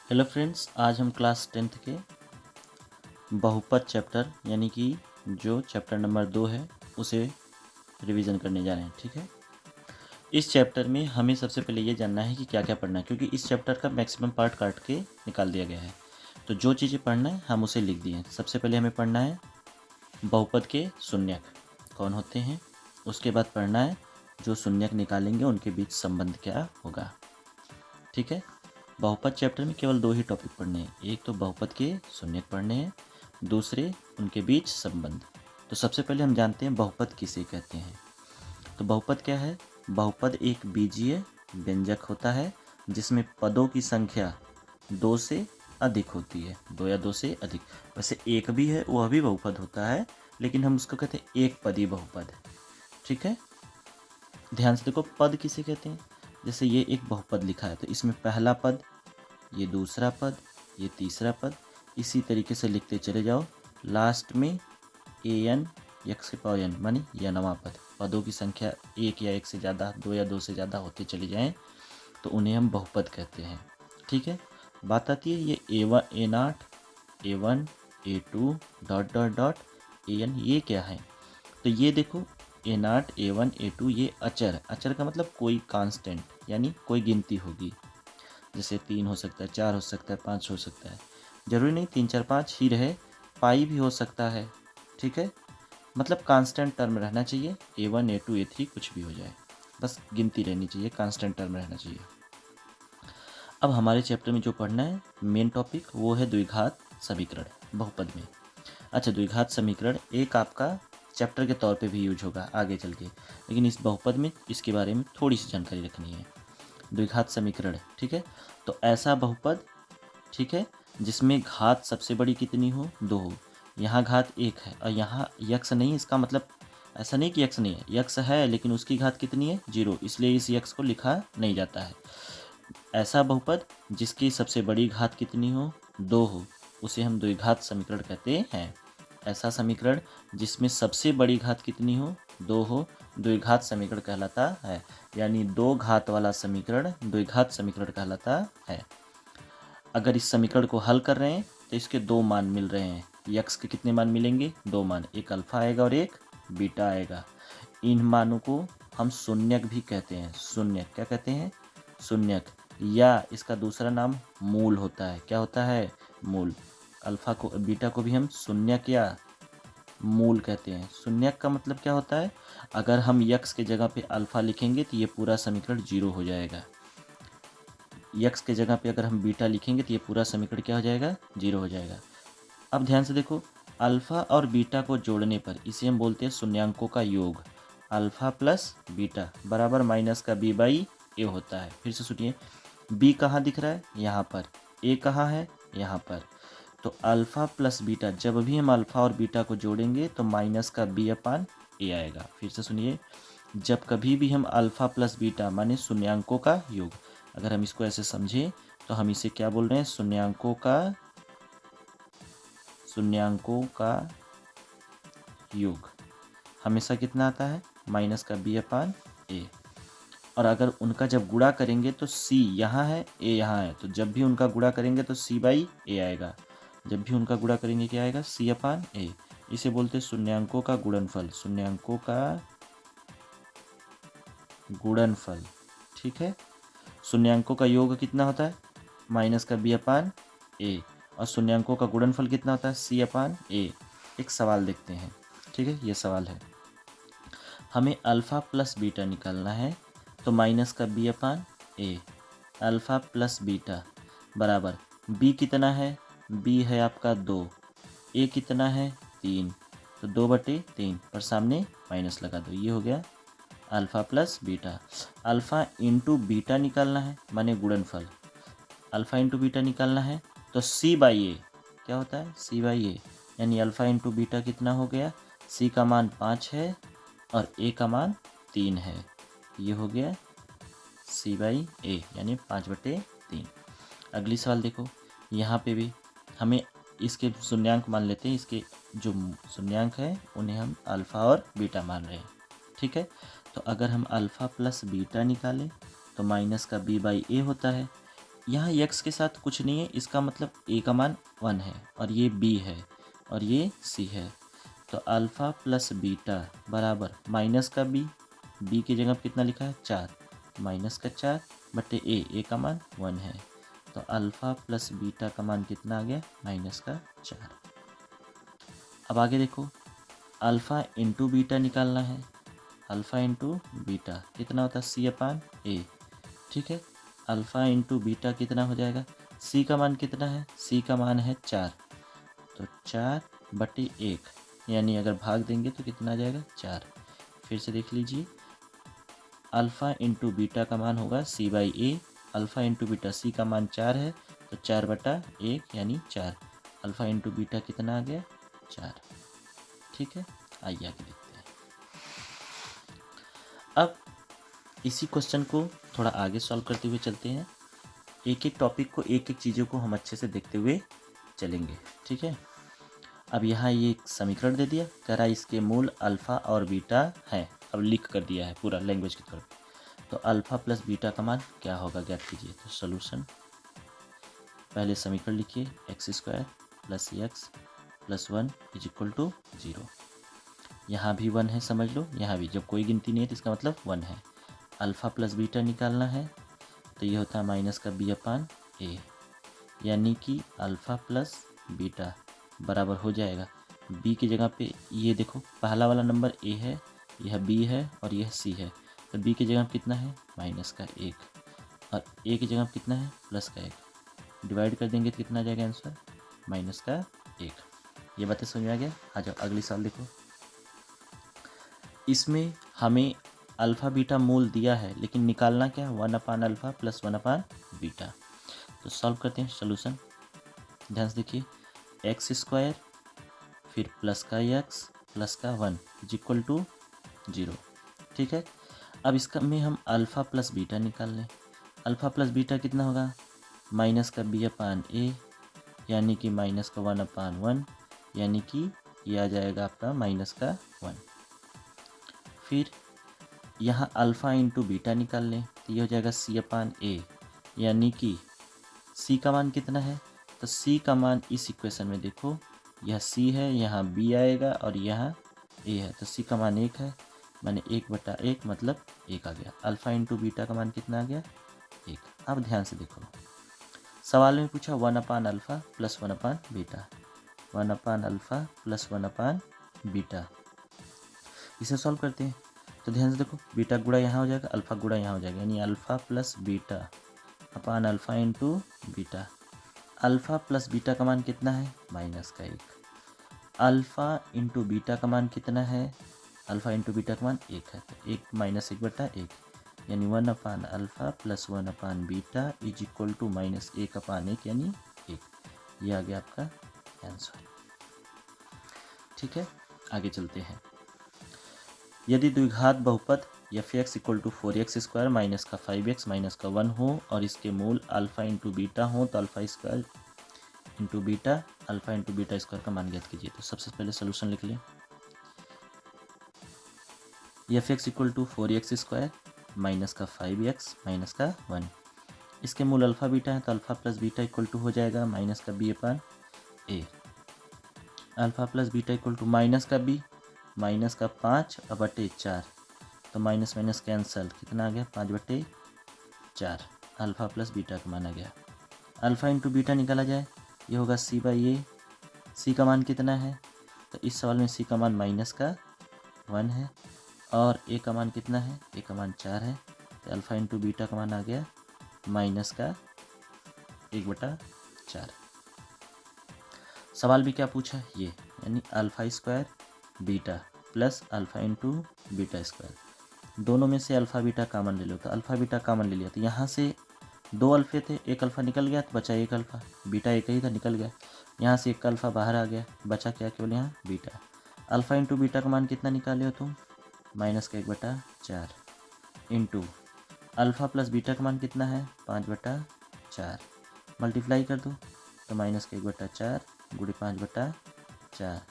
Hello friends, आज हम class 10th के बहुपद चैप्टर यानी कि जो चैप्टर नंबर 2 है उसे रिवीजन करने जा रहे हैं। ठीक है, इस चैप्टर में हमें सबसे पहले ये जानना है कि क्या क्या पढ़ना है, क्योंकि इस चैप्टर का मैक्सिमम पार्ट काट के निकाल दिया गया है। तो जो चीज़ें पढ़ना है हम उसे लिख दिए हैं। सबसे पहले हमें पढ़ना है बहुपद के शून्यक कौन होते हैं। उसके बाद पढ़ना है जो शून्यक निकालेंगे उनके बीच संबंध क्या होगा। ठीक है, बहुपद चैप्टर में केवल 2 ही टॉपिक पढ़ने हैं। एक तो बहुपद के शून्यक पढ़ने हैं, दूसरे उनके बीच संबंध। तो सबसे पहले हम जानते हैं बहुपद किसे कहते हैं। तो बहुपद क्या है? बहुपद एक बीजीय व्यंजक होता है जिसमें पदों की संख्या 2 से अधिक होती है, 2 या 2 से अधिक। वैसे एक भी है, वह भी बहुपद होता है, लेकिन हम उसको कहते हैं एक पदी बहुपद। ठीक है, ध्यान से देखो, पद किसे कहते हैं। जैसे ये एक बहुपद लिखा है तो इसमें पहला पद, ये दूसरा पद, ये तीसरा पद, इसी तरीके से लिखते चले जाओ। लास्ट में an x के पावर n मानी नवा पद। पदों की संख्या एक या एक से ज़्यादा, 2 या 2 से ज़्यादा होते चले जाएं तो उन्हें हम बहुपद कहते हैं। ठीक है, बात आती है ये a1 a0 a1 a2 dot dot dot an, ये क्या है? तो ये देखो, a0 a1 a2 ये अचर। अचर का मतलब कोई कांस्टेंट, यानी कोई गिनती होगी। जैसे 3 हो सकता है, 4 हो सकता है, 5 हो सकता है। जरूरी नहीं 3 4 5 ही रहे, पाई भी हो सकता है। ठीक है, मतलब कांस्टेंट टर्म रहना चाहिए। a1 a2 a3 कुछ भी हो जाए, बस गिनती रहनी चाहिए, कांस्टेंट टर्म रहना चाहिए। अब हमारे चैप्टर में जो पढ़ना है मेन टॉपिक वो है द्विघात समीकरण बहुपद में। अच्छा, द्विघात समीकरण एक आपका चैप्टर के तौर पे भी यूज होगा आगे चल के, लेकिन इस बहुपद में इसके बारे में थोड़ी सी जानकारी रखनी है। द्विघात समीकरण, ठीक है, तो ऐसा बहुपद, ठीक है, जिसमें घात सबसे बड़ी कितनी हो? 2 हो। यहाँ घात 1 है और यहाँ यक्स नहीं। इसका मतलब ऐसा नहीं कि यक्स नहीं है, यक्स है लेकिन उसकी घात कितनी है? 0, इसलिए इस यक्स को लिखा नहीं जाता है। ऐसा बहुपद जिसकी सबसे बड़ी घात कितनी हो? 2 हो, उसे हम द्विघात समीकरण कहते हैं। ऐसा समीकरण जिसमें सबसे बड़ी घात कितनी हो? 2 हो, द्विघात समीकरण कहलाता है। यानी 2 घात वाला समीकरण द्विघात समीकरण कहलाता है। अगर इस समीकरण को हल कर रहे हैं तो इसके 2 मान मिल रहे हैं। यक्स के कितने मान मिलेंगे? 2 मान, एक अल्फा आएगा और एक बीटा आएगा। इन मानों को हम शून्यक भी कहते हैं। शून्यक क्या कहते हैं? शून्यक, या इसका दूसरा नाम मूल होता है। क्या होता है? मूल। अल्फा को, बीटा को भी हम शून्यक या मूल कहते हैं। शून्यक का मतलब क्या होता है? अगर हम यक्स के जगह पे अल्फा लिखेंगे तो ये पूरा समीकरण 0 हो जाएगा। यक्स के जगह पे अगर हम बीटा लिखेंगे तो ये पूरा समीकरण क्या हो जाएगा? 0 हो जाएगा। अब ध्यान से देखो, अल्फा और बीटा को जोड़ने पर इसे हम बोलते हैं शून्यांकों का योग। अल्फा प्लस बीटा बराबर माइनस का बी बाई ए होता है। फिर से सुनिए, बी कहाँ दिख रहा है? यहाँ पर। ए कहाँ है? यहाँ पर। तो अल्फा प्लस बीटा, जब भी हम अल्फा और बीटा को जोड़ेंगे तो माइनस का बी अपान ए आएगा। फिर से सुनिए, जब कभी भी हम अल्फा प्लस बीटा माने शून्यांकों का योग, अगर हम इसको ऐसे समझें तो हम इसे क्या बोल रहे हैं? शून्यांकों का योग हमेशा कितना आता है? माइनस का बी अपान ए। और अगर उनका जब गुणा करेंगे तो सी यहाँ है, ए यहाँ है, तो जब भी उनका गुणा करेंगे तो सी बाई ए आएगा। जब भी उनका गुणा करेंगे क्या आएगा? सी अपान ए। इसे बोलते हैं शून्यांकों का गुणनफल। शून्यांकों का गुणनफल, ठीक है। शून्यांकों का योग कितना होता है? माइनस का बी अपान ए। और शून्यांकों का गुणनफल कितना होता है? सी अपान ए। एक सवाल देखते हैं, ठीक है, ये सवाल है। हमें अल्फ़ा प्लस बीटा निकालना है, तो माइनस का बी अपान ए, अल्फ़ा प्लस बीटा बराबर, बी कितना है? बी है आपका 2, ए कितना है? 3, तो 2/3 पर सामने माइनस लगा दो, ये हो गया alpha plus beta. Alpha into beta निकालना है, माने गुणनफल। अल्फ़ा इंटू बीटा निकालना है तो सी बाई ए, क्या होता है? सी बाई ए, यानी अल्फ़ा इंटू बीटा कितना हो गया? सी का मान 5 है और ए का मान 3 है। ये हो गया सी बाई ए, यानी 5/3। अगली सवाल देखो, यहाँ पे भी हमें इसके शून्यांक मान लेते हैं। इसके जो शून्यांक है उन्हें हम अल्फ़ा और बीटा मान रहे हैं, ठीक है। तो अगर हम अल्फ़ा प्लस बीटा निकालें तो माइनस का बी बाई ए होता है। यहाँ x के साथ कुछ नहीं है, इसका मतलब a का मान 1 है और ये b है और ये c है। तो अल्फ़ा प्लस बीटा बराबर माइनस का b की जगह कितना लिखा है 4, माइनस का 4 बटे a का मान 1 है। तो अल्फ़ा प्लस बीटा का मान कितना आ गया, माइनस का 4। अब आगे देखो, अल्फ़ा इंटू बीटा निकालना है। अल्फ़ा इंटू बीटा कितना होता है, c/a। ठीक है, अल्फ़ा इंटू बीटा कितना हो जाएगा, c का मान कितना है, c का मान है 4, तो 4 बटे 1, यानी अगर भाग देंगे तो कितना आ जाएगा 4। फिर से देख लीजिए, अल्फ़ा इंटू बीटा का मान होगा c/a, alpha into beta c का मान 4 है तो 4/1 यानी 4। अल्फ़ा इंटू बीटा कितना आ गया, 4। ठीक है, आइए आगे देखते हैं। अब इसी क्वेश्चन को थोड़ा आगे सॉल्व करते हुए चलते हैं। एक एक टॉपिक को, एक एक चीज़ों को हम अच्छे से देखते हुए चलेंगे। ठीक है, अब यहाँ ये एक समीकरण दे दिया, कह रहा है इसके मूल अल्फ़ा और बीटा हैं। अब लिख कर दिया है पूरा लैंग्वेज की तरफ। तो अल्फ़ा प्लस बीटा का मान क्या होगा, ज्ञात कीजिए। तो सोल्यूशन, पहले समीकरण लिखिए, x² plus x plus 1 is equal to 0। यहाँ भी 1 है, समझ लो, यहाँ भी जब कोई गिनती नहीं है तो इसका मतलब 1 है। अल्फ़ा प्लस बीटा निकालना है तो ये होता है माइनस का b/a, यानी कि अल्फ़ा प्लस बीटा बराबर हो जाएगा, b की जगह पे ये देखो पहला वाला नंबर a है, यह b है और यह c है। तो b की जगह कितना है, माइनस का 1, और a की जगह कितना है, प्लस का 1। डिवाइड कर देंगे तो कितना आ जाएगा आंसर, माइनस का 1। ये बातें समझ में आ गया। आ जाओ अगली सवाल देखो। इसमें हमें अल्फ़ा बीटा मूल दिया है, लेकिन निकालना क्या है, 1/अल्फ़ा प्लस 1/बीटा। तो सॉल्व करते हैं। सोल्यूशन ध्यान से देखिए, x² फिर प्लस का x प्लस का 1 इज इक्वल टू 0। ठीक है, अब इसका में हम अल्फ़ा प्लस बीटा निकाल लें। अल्फ़ा प्लस बीटा कितना होगा, माइनस का b/a, यानी कि माइनस का 1/1, यानी कि ये आ जाएगा आपका माइनस का 1। फिर यहाँ अल्फ़ा इंटू बीटा निकाल लें तो ये हो जाएगा c/a, यानी कि c का मान कितना है, तो c का मान इस इक्वेशन में देखो, यह c है, यहाँ b आएगा और यहाँ a है, तो c का मान 1 है, माने 1/1 मतलब 1 आ गया। अल्फ़ा इंटू बीटा का मान कितना आ गया, 1। अब ध्यान से देखो, सवाल में पूछा 1/अल्फ़ा प्लस 1/बीटा, 1/अल्फ़ा प्लस 1/बीटा। इसे सॉल्व करते हैं तो ध्यान से देखो, बीटा गुणा यहाँ हो जाएगा, अल्फ़ा गुणा यहाँ हो जाएगा, यानी अल्फ़ा प्लस बीटा अपान alpha into beta. Alpha plus beta का मान कितना है, माइनस का 1। अल्फ़ा इंटू बीटा का मान कितना है, अल्फ़ा इंटू बीटा का मान 1 है, तो 1 माइनस 1/1, यानी 1/अल्फ़ा प्लस 1/बीटा इज इक्वल टू माइनस 1/1 यानी 1। ये आ गया आपका आंसर। ठीक है, आगे चलते हैं। यदि द्विघात बहुपद f(x = 4x² माइनस का 5x माइनस का 1 हो और इसके मूल अल्फ़ा इंटू बीटा हो, तो अल्फ़ा² into beta alpha into beta square का मान ज्ञात कीजिए। तो सबसे पहले सोल्यूशन लिख लें, f(x = 4x² माइनस का 5x माइनस का 1, इसके मूल अल्फ़ा बीटा है तो alpha plus beta equal to हो जाएगा माइनस का b/a। Alpha plus beta equal to minus का b, माइनस का 5/4, तो माइनस माइनस कैंसल, कितना आ गया, 5/4। अल्फ़ा प्लस बीटा का मान आ गया। अल्फ़ा इंटू बीटा निकाला जाए, ये होगा c/a। c का मान कितना है, तो इस सवाल में c का मान माइनस का 1 है और a का मान कितना है, a का मान 4 है, तो अल्फ़ा इंटू बीटा का मान आ गया माइनस का 1/4। सवाल भी क्या पूछा ये, यानी अल्फ़ा² beta plus alpha into beta square, दोनों में से अल्फ़ा बीटा कामन ले लो। तो अल्फ़ा बीटा कामन ले लिया तो यहाँ से 2 अल्फ़े थे, एक अल्फ़ा निकल गया तो बचा 1 अल्फ़ा, बीटा एक ही था निकल गया, यहाँ से 1 अल्फ़ा बाहर आ गया, बचा क्या, केवल यहाँ बीटा। अल्फ़ा इंटू बीटा का मान कितना निकाले हो तुम, माइनस का 1/4 इंटू अल्फ़ा प्लस बीटा का मान कितना है, 5/4, मल्टीप्लाई कर दो तो माइनस का 1/4 गुणे 5/4,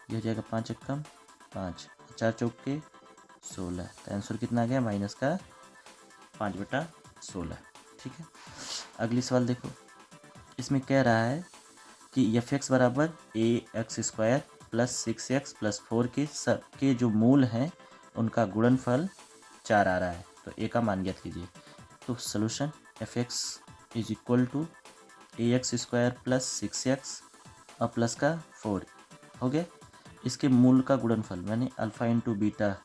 ये हो जाएगा 5 एकम 5, 4 चौके 16, तो आंसर कितना आ गया, माइनस का 5/16। ठीक है, अगली सवाल देखो, इसमें कह रहा है कि एफ एक्स बराबर a x square plus 6x plus 4 के जो मूल हैं उनका गुणनफल 4 आ रहा है, तो ए का मान ज्ञात कीजिए। तो solution f x is equal to a x square plus 6x और प्लस का 4 हो गया। इसके मूल का गुणनफल मैंने अल्फ़ा इंटू बीटा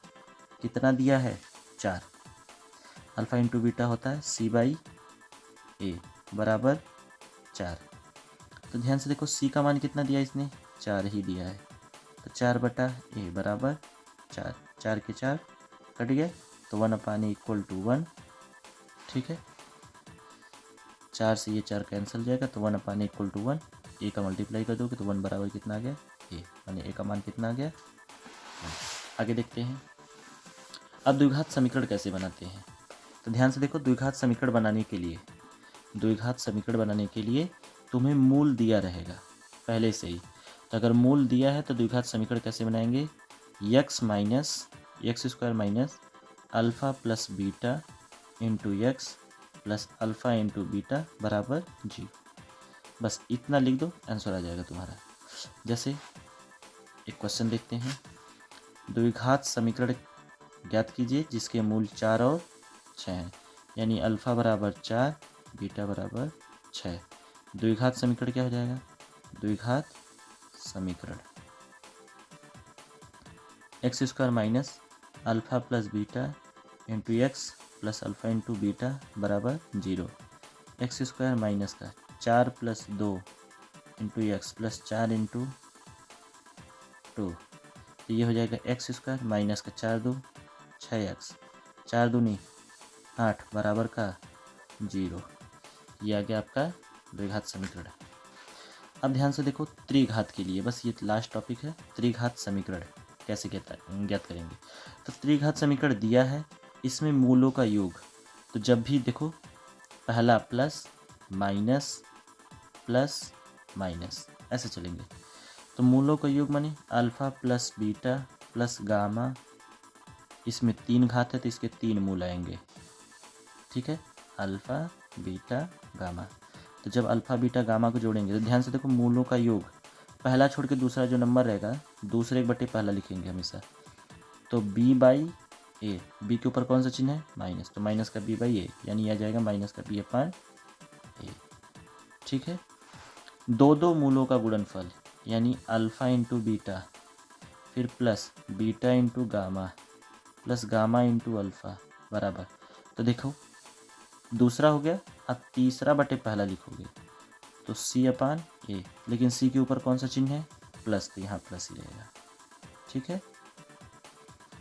कितना दिया है 4, अल्फ़ा इंटू बीटा होता है सी बाई ए बराबर 4। तो ध्यान से देखो सी का मान कितना दिया इसने 4 ही दिया है, तो 4 बटा ए बराबर 4, 4 के 4 कट गया, तो 1/a इक्वल टू 1। ठीक है, 4 से ये 4 कैंसिल जाएगा, तो 1/a इक्वल टू 1। ए का मल्टीप्लाई कर दोगे तो 1 बराबर कितना आ गया ए, यानी ए का मान कितना आ गया 1। आगे देखते हैं अब द्विघात समीकरण कैसे बनाते हैं। तो ध्यान से देखो, द्विघात समीकरण बनाने के लिए तुम्हें मूल दिया रहेगा पहले से ही। तो अगर मूल दिया है तो द्विघात समीकरण कैसे बनाएंगे, x minus x square minus alpha plus beta into x plus alpha into beta बराबर 0। बस इतना लिख दो, आंसर आ जाएगा तुम्हारा। जैसे एक क्वेश्चन देखते हैं, द्विघात समीकरण ज्ञात कीजिए जिसके मूल 4 और 6 हैं, यानी अल्फ़ा बराबर 4 बीटा बराबर 6। द्विघात समीकरण क्या हो जाएगा, द्विघात समीकरण x square minus alpha plus beta into x plus alpha into beta बराबर 0। एक्स स्क्वायर माइनस का 4 plus 2 into x plus 4 into 2, तो ये हो जाएगा एक्स स्क्वायर माइनस का 4 2 6x, 4 दूनी 8 बराबर का 0। ये आ गया आपका द्विघात समीकरण। अब ध्यान से देखो त्रिघात के लिए, बस ये लास्ट टॉपिक है, त्रिघात समीकरण कैसे ज्ञात करेंगे। तो त्रिघात समीकरण दिया है, इसमें मूलों का योग, तो जब भी देखो पहला प्लस माइनस ऐसे चलेंगे। तो मूलों का योग माने alpha plus beta plus gamma, इसमें 3 घात है तो इसके 3 मूल आएंगे। ठीक है, अल्फ़ा बीटा गामा। तो जब अल्फ़ा बीटा गामा को जोड़ेंगे तो ध्यान से देखो मूलों का योग, पहला छोड़ के दूसरा जो नंबर रहेगा दूसरे एक बटे पहला लिखेंगे हमेशा। तो b बाई ए, बी के ऊपर कौन सा चिन्ह है माइनस, तो माइनस का b बाई ए, यानी आ जाएगा माइनस का b अपान ए। ठीक है, दो मूलों का गुणनफल यानी अल्फ़ा इंटू बीटा फिर plus beta into gamma plus gamma into alpha बराबर, तो देखो दूसरा हो गया, अब तीसरा बटे पहला लिखोगे तो c अपान ए, लेकिन c के ऊपर कौन सा चिन्ह है प्लस, तो यहाँ प्लस ही रहेगा। ठीक है,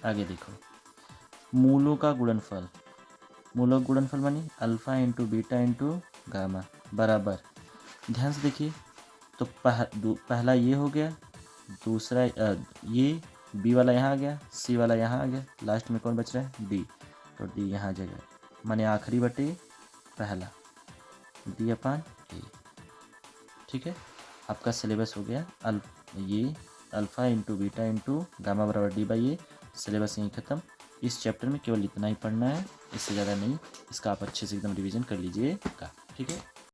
आगे देखो मूलों का गुणनफल मानी alpha into beta into gamma बराबर, ध्यान से देखिए तो पहला ये हो गया, दूसरा ये b वाला यहाँ आ गया, c वाला यहाँ आ गया, लास्ट में कौन बच रहा है d, तो d यहाँ आ जाएगा, माने आखिरी बटे पहला d अपान ए। ठीक है, आपका सिलेबस हो गया ये alpha into beta into gamma बराबर d बाई ए। सिलेबस यहीं ख़त्म। इस चैप्टर में केवल इतना ही पढ़ना है, इससे ज़्यादा नहीं। इसका आप अच्छे से एकदम रिवीजन कर लीजिएगा। ठीक है।